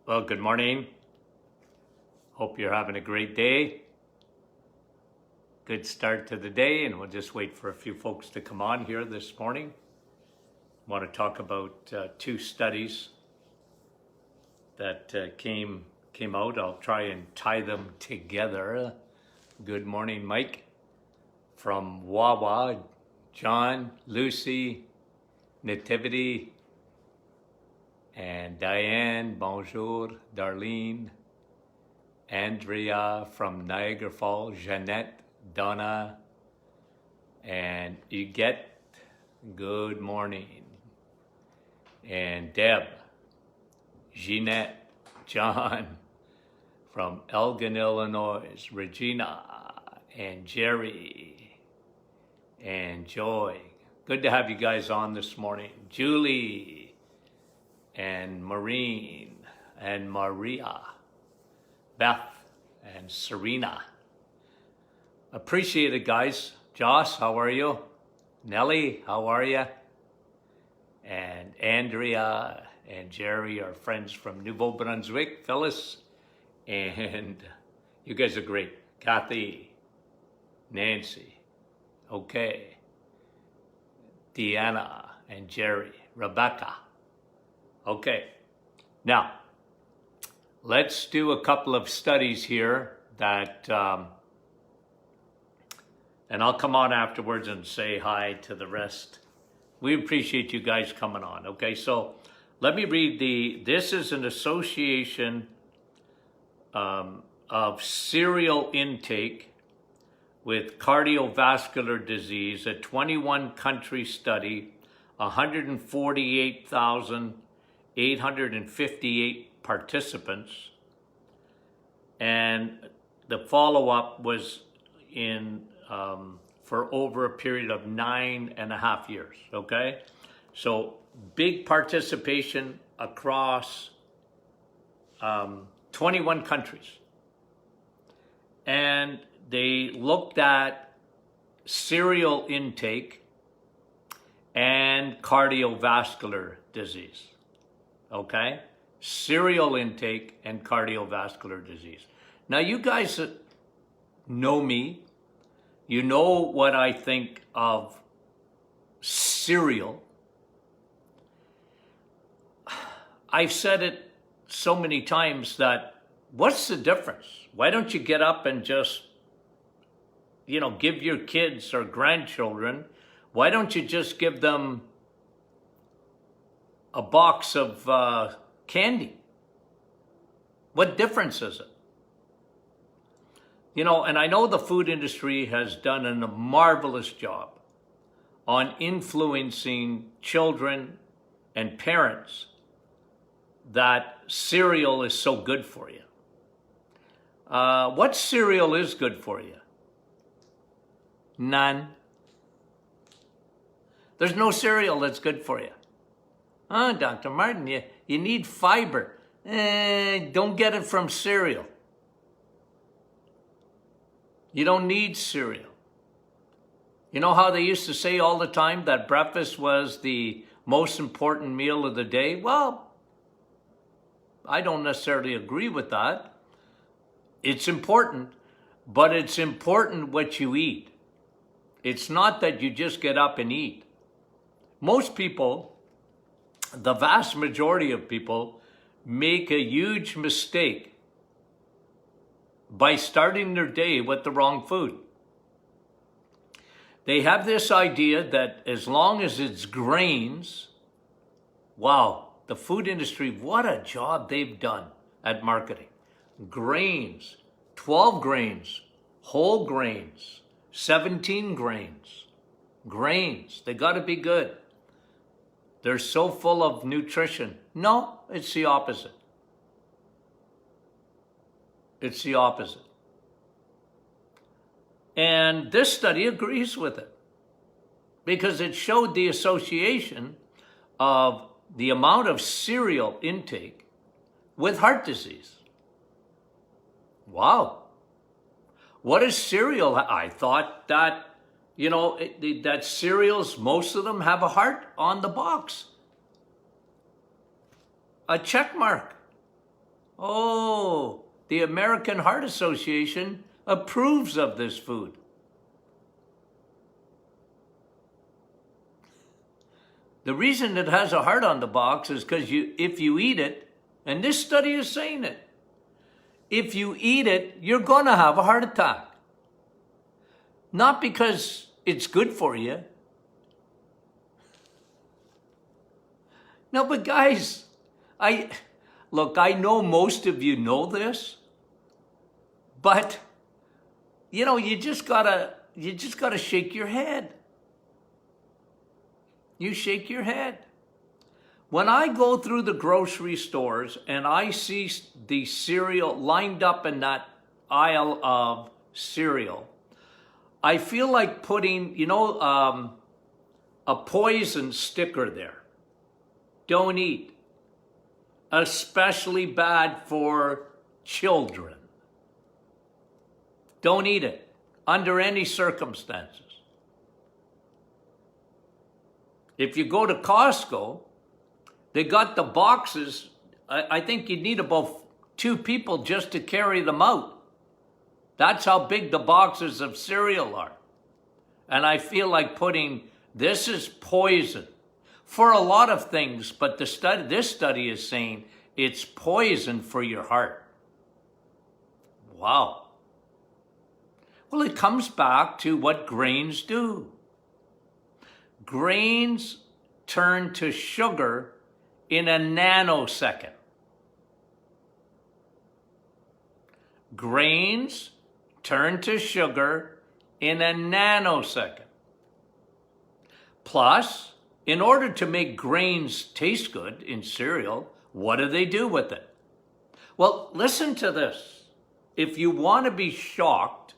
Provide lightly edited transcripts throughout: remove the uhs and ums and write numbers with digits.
Well, good morning. Hope you're having a great day. Good start to the day, and we'll just wait for a few folks to come on here this morning. I want to talk about two studies that came out. I'll try and tie them together. Good morning, Mike from Wawa, John, Lucy, Nativity, and Diane, bonjour, Darlene, Andrea from Niagara Falls, Jeanette, Donna, and Huguette, good morning, and Deb, Jeanette, John from Elgin, Illinois, Regina, and Jerry, and Joy. Good to have you guys on this morning. Julie, and Maureen, and Maria, Beth, and Serena. Appreciate it, guys. Joss, how are you? Nellie, how are you? And Andrea and Jerry are friends from Nouveau Brunswick. Phyllis, and you guys are great. Kathy, Nancy, okay. Deanna and Jerry, Rebecca. Okay, now let's do a couple of studies here that, and I'll come on afterwards and say hi to the rest. We appreciate you guys coming on. Okay, so let me read this is an association of cereal intake with cardiovascular disease, a 21 country study, 148,858 participants, and the follow-up was for over a period of 9.5 years, okay? So big participation across 21 countries. And they looked at cereal intake and cardiovascular disease, okay? Cereal intake and cardiovascular disease. Now, you guys know me. You know what I think of cereal. I've said it so many times that what's the difference? Why don't you get up and just, give your kids or grandchildren, why don't you just give them a box of candy? What difference is it? And I know the food industry has done a marvelous job on influencing children and parents that cereal is so good for you. What cereal is good for you? None. There's no cereal that's good for you. Dr. Martin, you need fiber. Don't get it from cereal. You don't need cereal. You know how they used to say all the time that breakfast was the most important meal of the day? Well, I don't necessarily agree with that. It's important, but it's important what you eat. It's not that you just get up and eat. Most people, the vast majority of people, make a huge mistake by starting their day with the wrong food. They have this idea that as long as it's grains, wow, the food industry, what a job they've done at marketing. Grains, 12 grains, whole grains, 17 grains. Grains, they got to be good. They're so full of nutrition. No, it's the opposite. It's the opposite. And this study agrees with it because it showed the association of the amount of cereal intake with heart disease. Wow. What is cereal? I thought that, that cereals, most of them have a heart on the box. A check mark. Oh, the American Heart Association approves of this food. The reason it has a heart on the box is because if you eat it, and this study is saying it, if you eat it, you're going to have a heart attack. Not because it's good for you. No, but guys, I know most of you know this, but you just gotta shake your head. You shake your head. When I go through the grocery stores and I see the cereal lined up in that aisle of cereal, I feel like putting, a poison sticker there. Don't eat. Especially bad for children. Don't eat it under any circumstances. If you go to Costco, they got the boxes. I think you need about 2 people just to carry them out. That's how big the boxes of cereal are. And I feel like this is poison for a lot of things, but this study is saying it's poison for your heart. Wow. Well, it comes back to what grains do. Grains turn to sugar in a nanosecond. Grains turn to sugar in a nanosecond. Plus, in order to make grains taste good in cereal, what do they do with it? Well, listen to this. If you want to be shocked,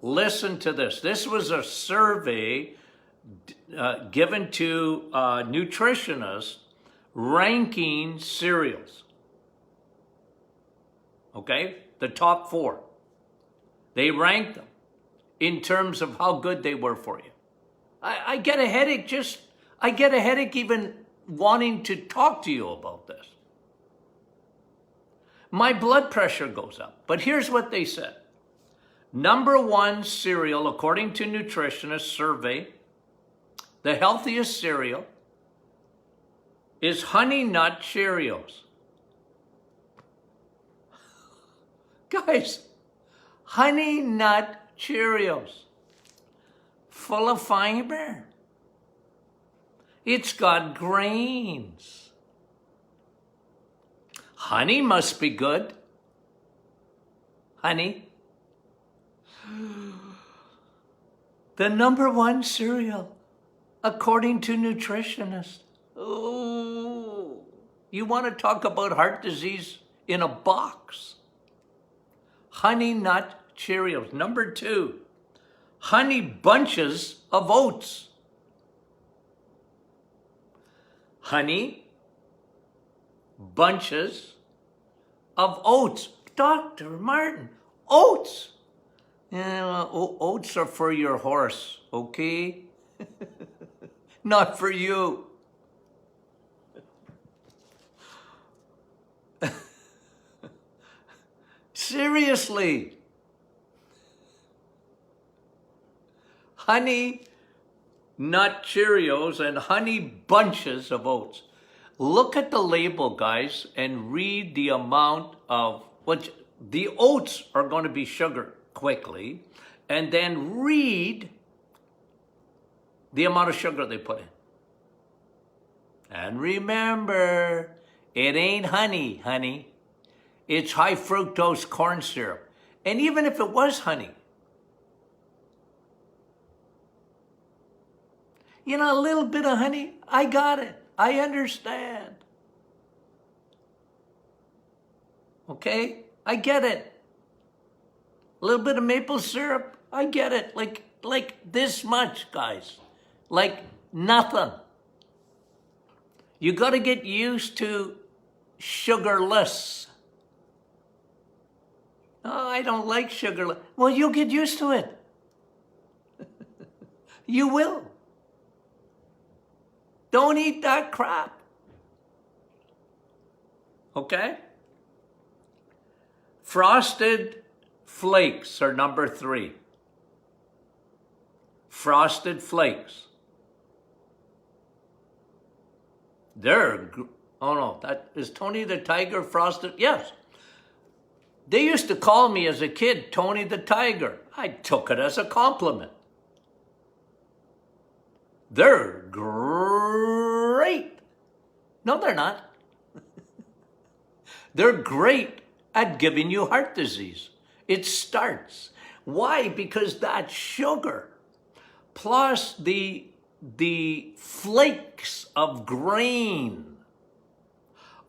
listen to this. This was a survey given to nutritionists ranking cereals. Okay? The top 4. They ranked them in terms of how good they were for you. I get a headache even wanting to talk to you about this. My blood pressure goes up. But here's what they said. Number 1 cereal, according to nutritionists survey, the healthiest cereal is Honey Nut Cheerios. Guys, Honey Nut Cheerios, full of fiber. It's got grains. Honey must be good. Honey. The number 1 cereal, according to nutritionists. Oh, you want to talk about heart disease in a box? Honey Nut Cheerios. Number 2, Honey Bunches of Oats. Honey Bunches of Oats. Dr. Martin, oats. Yeah, oats are for your horse, okay? Not for you. Seriously. Honey Nut Cheerios and Honey Bunches of Oats. Look at the label, guys, and read the amount of the oats are going to be sugar quickly, and then read the amount of sugar they put in. And remember, it ain't honey. It's high fructose corn syrup. And even if it was honey, a little bit of honey, I got it. I understand. Okay? I get it. A little bit of maple syrup, I get it. Like this much, guys. Like nothing. You got to get used to sugarless. Oh, I don't like sugarless. Well, you'll get used to it. You will. Don't eat that crap. Okay? Frosted Flakes are number 3. Frosted Flakes. Oh no, that is Tony the Tiger Frosted? Yes. They used to call me as a kid Tony the Tiger. I took it as a compliment. They're great. No, they're not. They're great at giving you heart disease. It starts. Why? Because that sugar plus the flakes of grain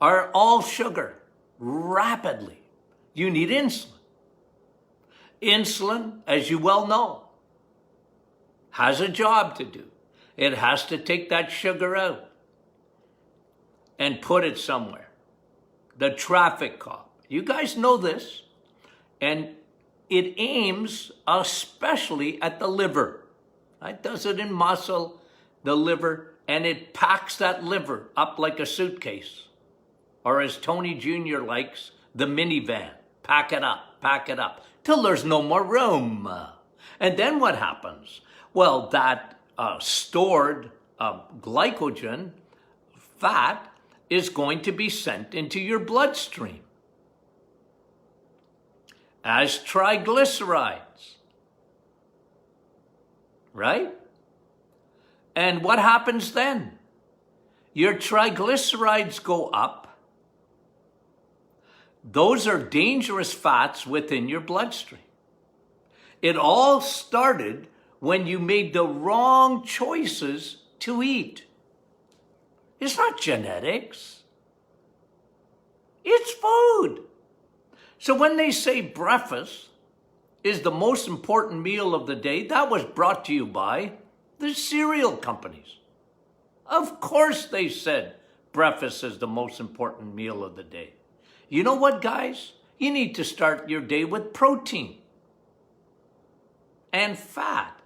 are all sugar rapidly. You need insulin. Insulin, as you well know, has a job to do. It has to take that sugar out and put it somewhere. The traffic cop. You guys know this. And it aims especially at the liver. It does it in muscle, the liver, and it packs that liver up like a suitcase. Or as Tony Jr. likes, the minivan. Pack it up, till there's no more room. And then what happens? Well, that stored glycogen, fat, is going to be sent into your bloodstream as triglycerides, right? And what happens then? Your triglycerides go up. Those are dangerous fats within your bloodstream. It all started when you made the wrong choices to eat. It's not genetics. It's food. So when they say breakfast is the most important meal of the day, that was brought to you by the cereal companies. Of course they said breakfast is the most important meal of the day. You know what, guys? You need to start your day with protein and fat.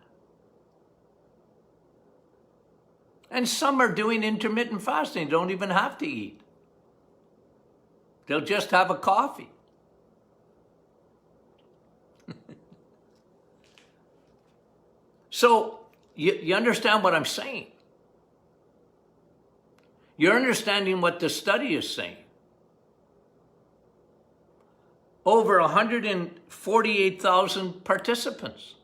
And some are doing intermittent fasting, don't even have to eat. They'll just have a coffee. So, you understand what I'm saying? You're understanding what the study is saying. Over 148,000 participants.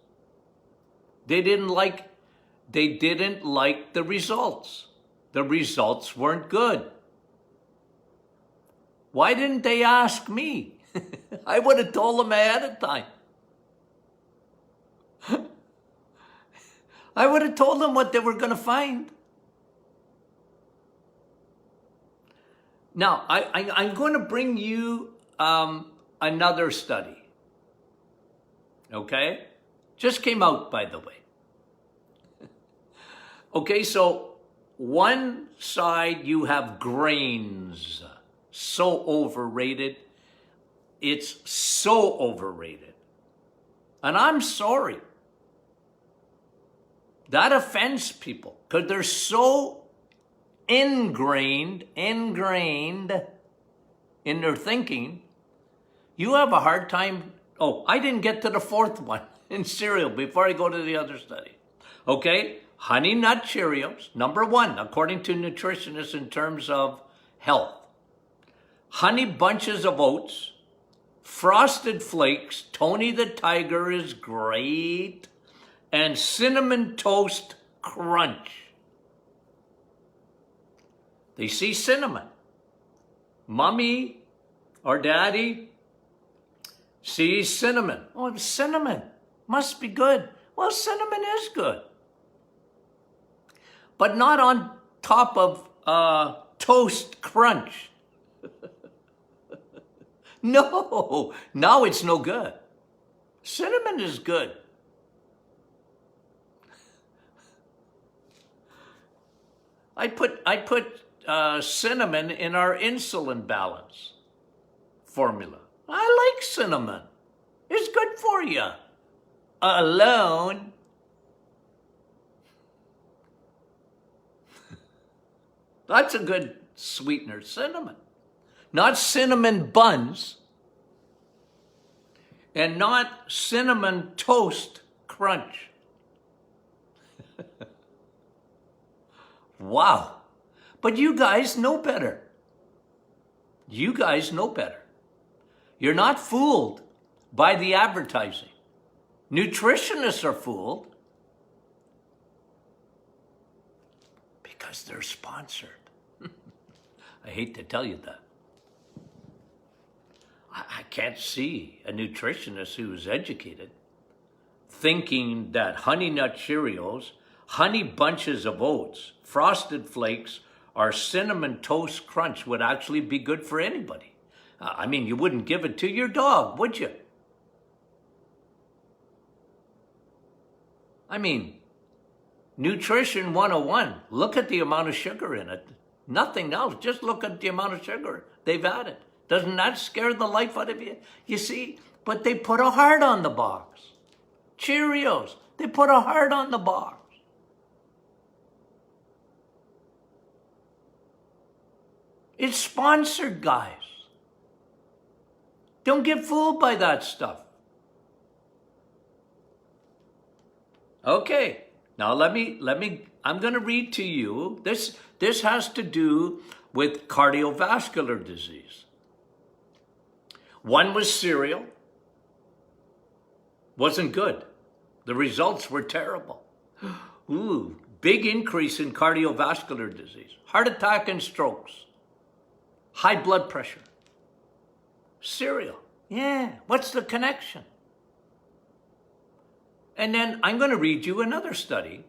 They didn't like the results. The results weren't good. Why didn't they ask me? I would have told them ahead of time. I would have told them what they were going to find. Now, I'm going to bring you another study. Okay? Just came out, by the way. Okay, so one side you have grains. So overrated. It's so overrated. And I'm sorry. That offends people because they're so ingrained in their thinking. You have a hard time. Oh, I didn't get to the fourth one in cereal before I go to the other study. Okay, Honey Nut Cheerios, number 1, according to nutritionists in terms of health. Honey Bunches of Oats, Frosted Flakes, Tony the Tiger is great, and Cinnamon Toast Crunch. They see cinnamon. Mommy or daddy sees cinnamon. Oh, cinnamon must be good. Well, cinnamon is good. But not on top of toast crunch. No, it's no good. Cinnamon is good. I put cinnamon in our insulin balance formula. I like cinnamon. It's good for you. Alone. That's a good sweetener, cinnamon. Not cinnamon buns. and not Cinnamon Toast Crunch. Wow. But you guys know better. You guys know better. You're not fooled by the advertising. Nutritionists are fooled because they're sponsored. I hate to tell you that. I can't see a nutritionist who's educated thinking that Honey Nut Cheerios, Honey Bunches of Oats, Frosted Flakes, or Cinnamon Toast Crunch would actually be good for anybody. I mean, you wouldn't give it to your dog, would you? I mean, Nutrition 101, look at the amount of sugar in it. Nothing else, just look at the amount of sugar they've added. Doesn't that scare the life out of you? You see, but they put a heart on the box. Cheerios, they put a heart on the box. It's sponsored, guys. Don't get fooled by that stuff. Okay, now let me, I'm going to read to you. This has to do with cardiovascular disease. One was cereal. Wasn't good. The results were terrible. Ooh, big increase in cardiovascular disease, heart attack and strokes, high blood pressure. Cereal. Yeah, what's the connection? And then I'm going to read you another study.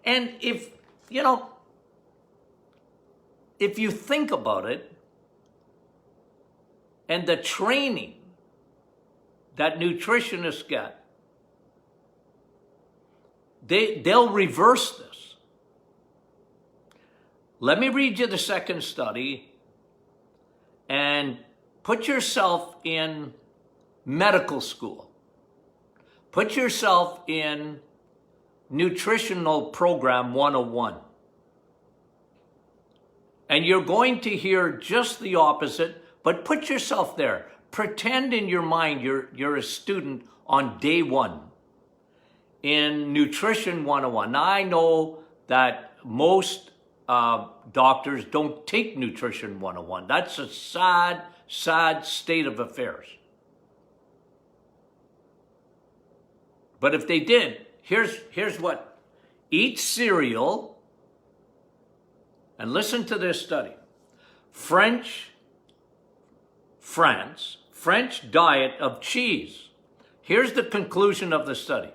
And if you think about it, and the training that nutritionists get, they'll reverse this. Let me read you the second study and put yourself in medical school. Put yourself in Nutritional Program 101. And you're going to hear just the opposite, but put yourself there. Pretend in your mind you're a student on day one in Nutrition 101. Now, I know that most doctors don't take Nutrition 101. That's a sad, sad state of affairs. But if they did, here's what. Eat cereal, and listen to this study. French diet of cheese. Here's the conclusion of the study.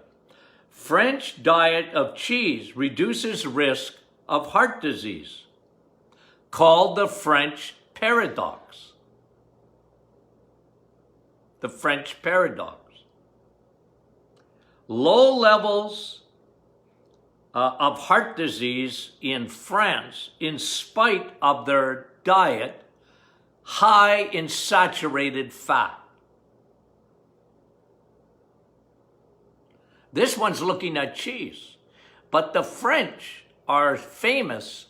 French diet of cheese reduces risk of heart disease, called the French paradox. The French paradox. Low levels of heart disease in France, in spite of their diet high in saturated fat. This one's looking at cheese. But the French are famous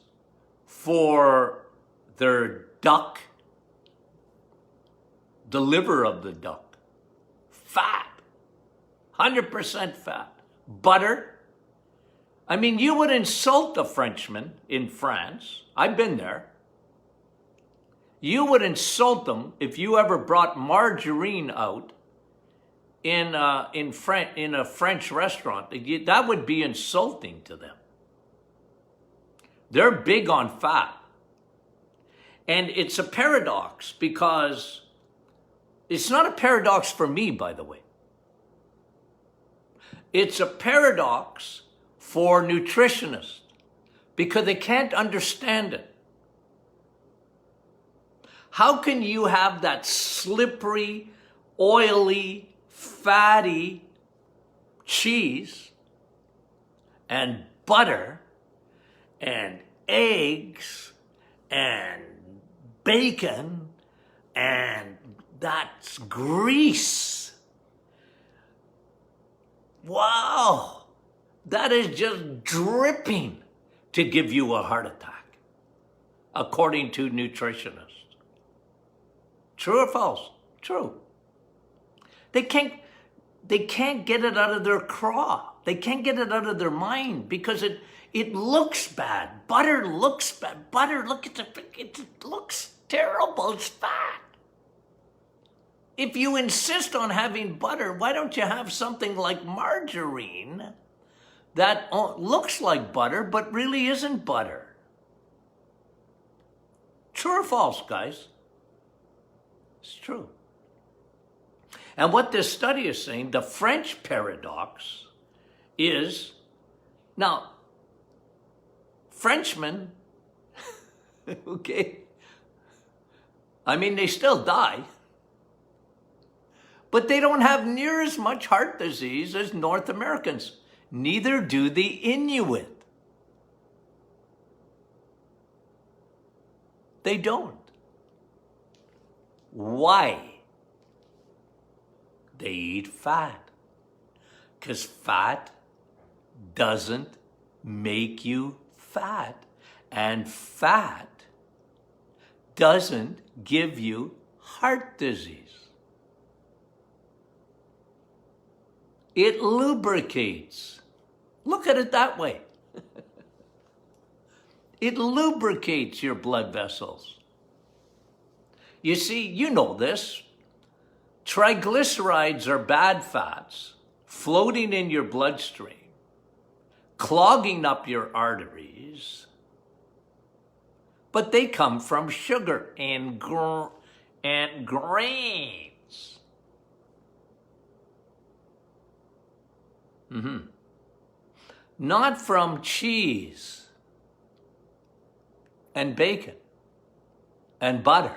for their duck, the liver of the duck. Fat. 100% fat. Butter. I mean, you would insult a Frenchman in France. I've been there. You would insult them if you ever brought margarine out in a French restaurant. That would be insulting to them. They're big on fat. And it's a paradox because it's not a paradox for me, by the way. It's a paradox for nutritionists because they can't understand it. How can you have that slippery, oily, fatty cheese and butter and eggs and bacon and that's grease? Wow, that is just dripping to give you a heart attack, according to nutritionists. True or false? True. They can't, they can't get it out of their craw. They can't get it out of their mind because it looks bad. Butter looks bad. Butter, look at it looks terrible. It's fat. If you insist on having butter, why don't you have something like margarine that looks like butter but really isn't butter? True or false, guys? It's true. And what this study is saying, the French paradox is, now, Frenchmen, okay, I mean, they still die, but they don't have near as much heart disease as North Americans. Neither do the Inuit. They don't. Why? They eat fat. Because fat doesn't make you fat. And fat doesn't give you heart disease. It lubricates. Look at it that way. It lubricates your blood vessels. You see, you know this. Triglycerides are bad fats floating in your bloodstream, clogging up your arteries, but they come from sugar and grains. Not from cheese and bacon and butter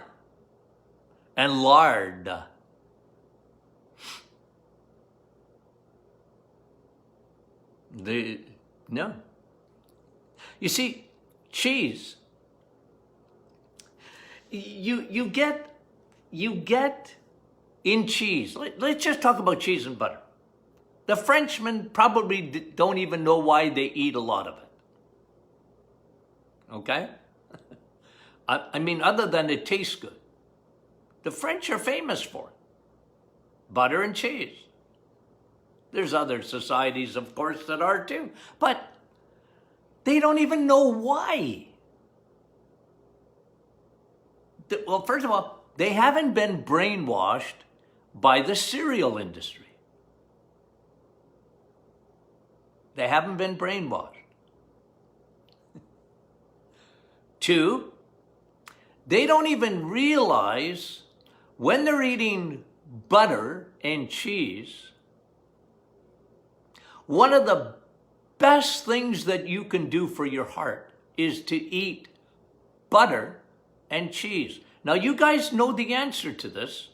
and lard. No. You see, cheese, you get in cheese. Let's just talk about cheese and butter. The Frenchmen probably don't even know why they eat a lot of it. Okay? I mean, other than it tastes good. The French are famous for it. Butter and cheese. There's other societies, of course, that are too. But they don't even know why. Well, first of all, they haven't been brainwashed by the cereal industry. They haven't been brainwashed. 2, they don't even realize when they're eating butter and cheese, one of the best things that you can do for your heart is to eat butter and cheese. Now, you guys know the answer to this.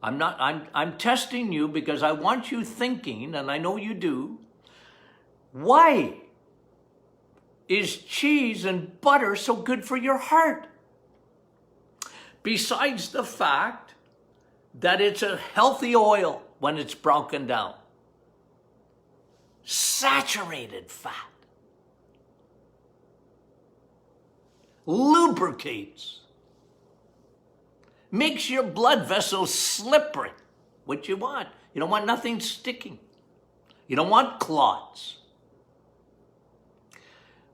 I'm testing you because I want you thinking, and I know you do. Why is cheese and butter so good for your heart? Besides the fact that it's a healthy oil when it's broken down. Saturated fat. Lubricates. Makes your blood vessels slippery. What you want. You don't want nothing sticking. You don't want clots.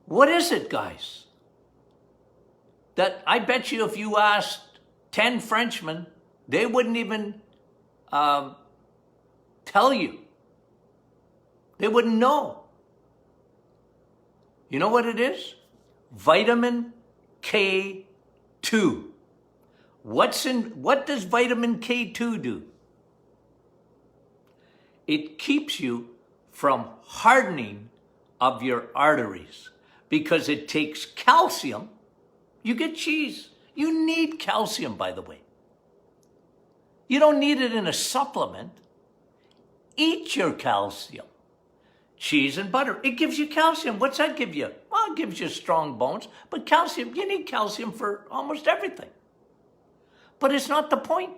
What is it, guys? That I bet you if you asked 10 Frenchmen, they wouldn't even tell you. They wouldn't know. You know what it is? Vitamin K2. What does vitamin K2 do? It keeps you from hardening of your arteries because it takes calcium. You get cheese. You need calcium, by the way. You don't need it in a supplement. Eat your calcium. Cheese and butter, it gives you calcium. What's that give you? Well, it gives you strong bones, but calcium, you need calcium for almost everything. But it's not the point.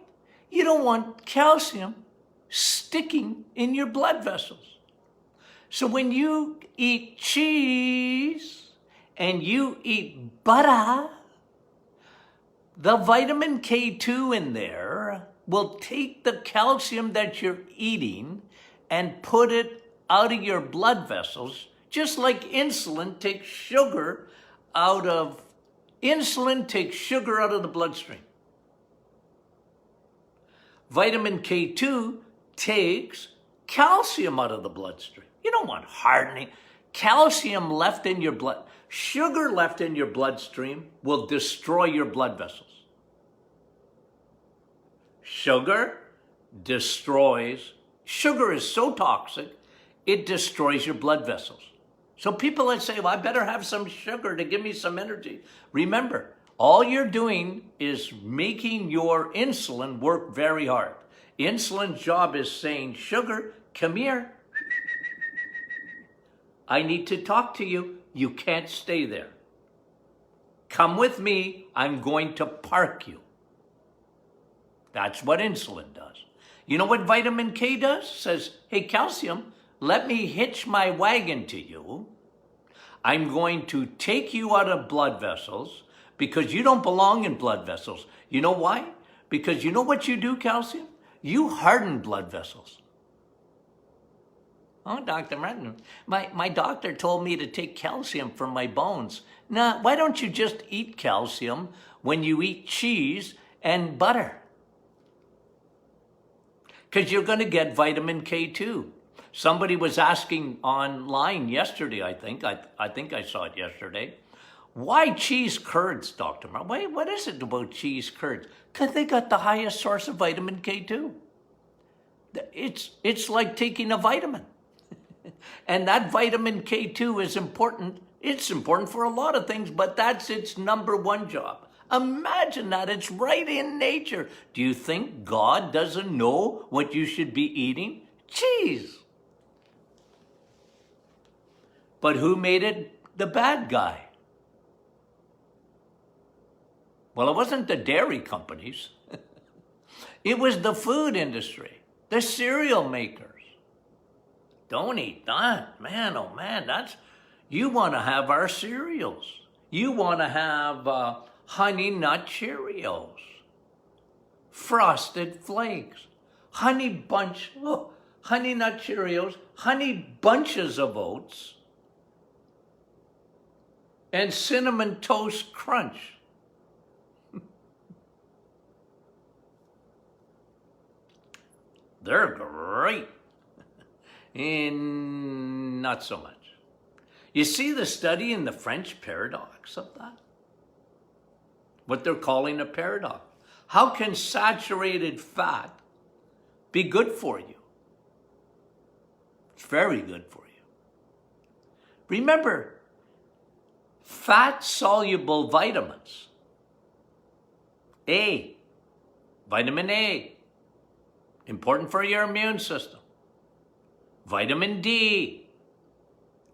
You don't want calcium sticking in your blood vessels. So when you eat cheese and you eat butter, The vitamin K2 in there will take the calcium that you're eating and put it out of your blood vessels, just like insulin takes sugar out of the bloodstream. Vitamin K2 takes calcium out of the bloodstream. You don't want hardening. Calcium left in your blood, sugar left in your bloodstream will destroy your blood vessels. Sugar is so toxic, it destroys your blood vessels. So people that say, well, I better have some sugar to give me some energy. Remember, all you're doing is making your insulin work very hard. Insulin's job is saying, sugar, come here. I need to talk to you. You can't stay there. Come with me. I'm going to park you. That's what insulin does. You know what vitamin K does? Says, hey, calcium, let me hitch my wagon to you. I'm going to take you out of blood vessels because you don't belong in blood vessels. You know why? Because you know what you do, calcium? You harden blood vessels. Oh, Dr. Martin, my doctor told me to take calcium from my bones. Now, why don't you just eat calcium when you eat cheese and butter? Because you're going to get vitamin K2. Somebody was asking online yesterday, I think I saw it yesterday. Why cheese curds, Dr. Martin? Wait, what is it about cheese curds? Because they got the highest source of vitamin K2. It's like taking a vitamin. And that vitamin K2 is important. It's important for a lot of things, but that's its number one job. Imagine that. It's right in nature. Do you think God doesn't know what you should be eating? Cheese. But who made it the bad guy? Well, it wasn't the dairy companies. It was the food industry, the cereal makers. Don't eat that. Man, oh man, you want to have our cereals. You want to have Honey Nut Cheerios, Frosted Flakes, Honey Nut Cheerios, Honey Bunches of Oats, and Cinnamon Toast Crunch. They're great. Not so much. You see the study in the French paradox of that? What they're calling a paradox. How can saturated fat be good for you? It's very good for you. Remember, fat-soluble vitamins. Vitamin A, important for your immune system. Vitamin D,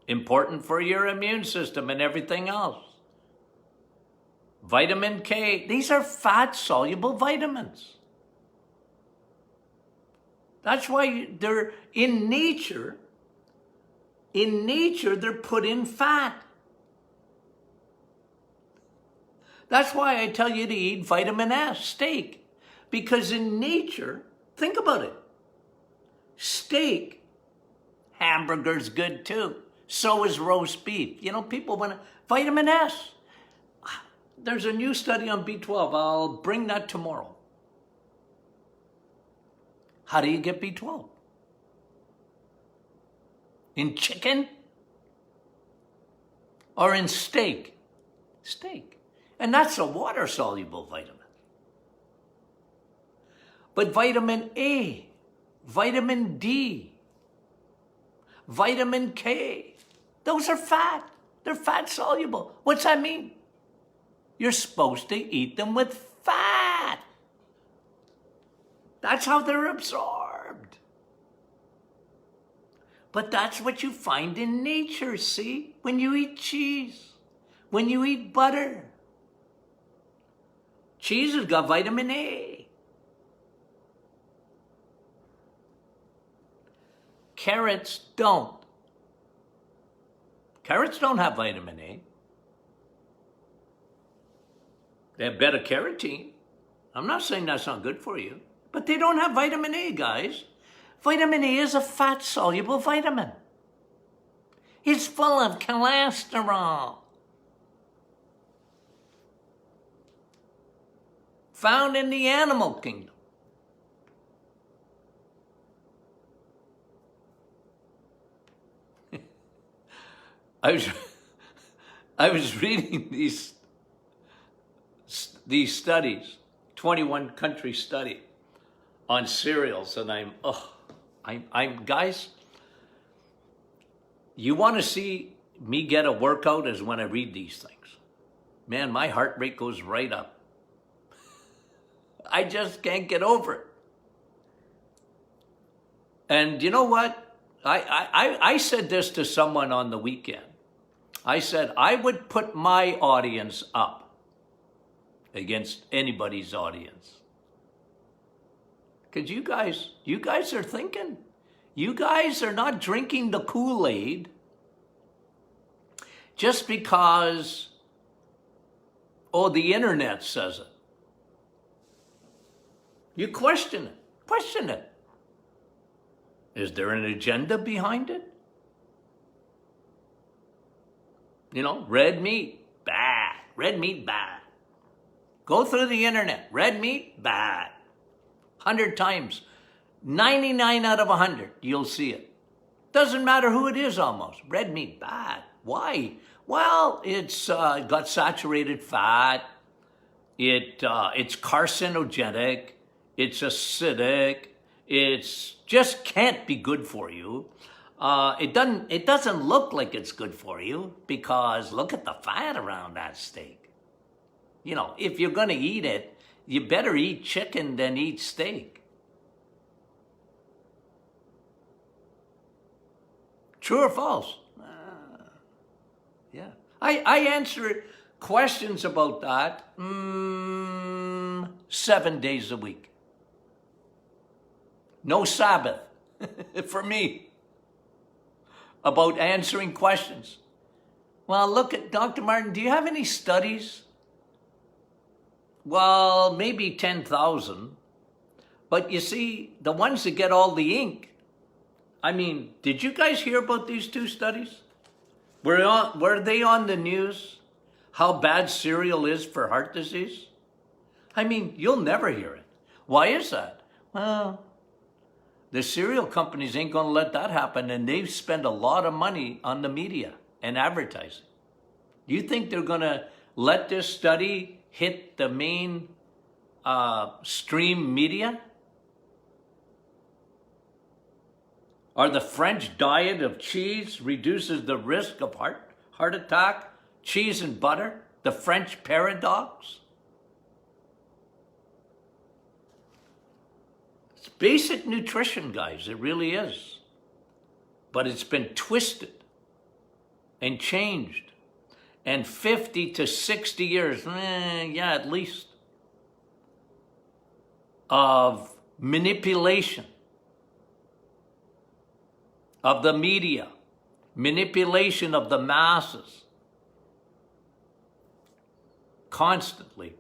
important for your immune system and everything else. Vitamin K, these are fat-soluble vitamins. That's why they're in nature. In nature, they're put in fat. That's why I tell you to eat vitamin S, steak. Because in nature, think about it. Steak, hamburger's good too. So is roast beef. You know, people want vitamin S. There's a new study on B12. I'll bring that tomorrow. How do you get B12? In chicken? Or in steak? Steak. And that's a water-soluble vitamin. But vitamin A, vitamin D, vitamin K, those are fat. They're fat-soluble. What's that mean? You're supposed to eat them with fat. That's how they're absorbed. But that's what you find in nature, see? When you eat cheese, when you eat butter. Cheese has got vitamin A. Carrots don't. Carrots don't have vitamin A. They have beta-carotene. I'm not saying that's not good for you, but they don't have vitamin A, guys. Vitamin A is a fat-soluble vitamin. It's full of cholesterol. Found in the animal kingdom. I was reading these studies, 21 country study on cereals, and I'm guys, you want to see me get a workout is when I read these things. Man, my heart rate goes right up. I just can't get over it. And you know what? I said this to someone on the weekend. I said, I would put my audience up against anybody's audience. Because you guys are thinking. You guys are not drinking the Kool-Aid just because, the internet says it. You question it. Question it. Is there an agenda behind it? Red meat, bad. Red meat, bad. Go through the internet. Red meat, bad. 100 times. 99 out of 100, you'll see it. Doesn't matter who it is almost. Red meat, bad. Why? Well, it's got saturated fat. It's carcinogenic. It's acidic. It's just can't be good for you. It doesn't look like it's good for you because look at the fat around that steak. If you're going to eat it, you better eat chicken than eat steak. True or false? Yeah. I answer questions about that 7 days a week. No Sabbath for me about answering questions. Well, look at Dr. Martin, do you have any studies? Well, maybe 10,000. But you see, the ones that get all the ink, did you guys hear about these 2 studies? Were they on the news? How bad cereal is for heart disease? You'll never hear it. Why is that? Well, the cereal companies ain't going to let that happen, and they've spent a lot of money on the media and advertising. You think they're going to let this study hit the main stream media? Or the French diet of cheese reduces the risk of heart attack? Cheese and butter? The French paradox? It's basic nutrition, guys. It really is. But it's been twisted and changed. And 50 to 60 years, at least, of manipulation of the media, manipulation of the masses. Constantly.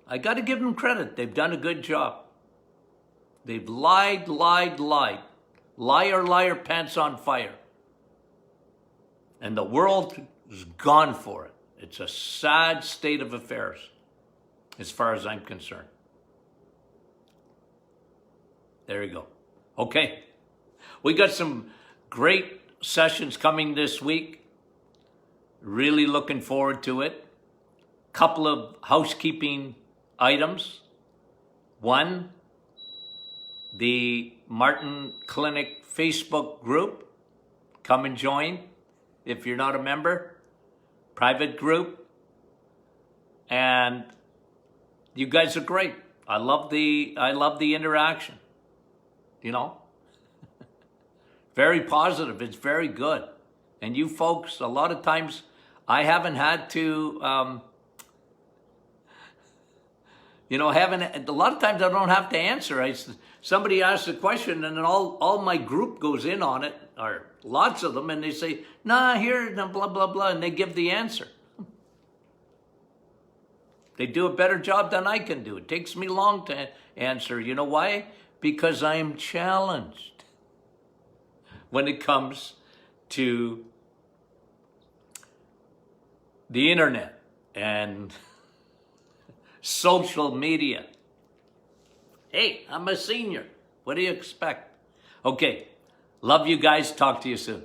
I got to give them credit. They've done a good job. They've lied. Liar, pants on fire. And the world is gone for it. It's a sad state of affairs, as far as I'm concerned. There you go. Okay. We got some great sessions coming this week. Really looking forward to it. Couple of housekeeping items. One, the Martin Clinic Facebook group. Come and join if you're not a member. Private group. And you guys are great. I love the interaction. Very positive. It's very good. And you folks, a lot of times I haven't had to, a lot of times I don't have to answer. Somebody asks a question and then all my group goes in on it, or lots of them, and they say, nah, here, blah, blah, blah, and they give the answer. They do a better job than I can do. It takes me long to answer. You know why? Because I am challenged when it comes to the internet and social media. Hey, I'm a senior. What do you expect? Okay, love you guys. Talk to you soon.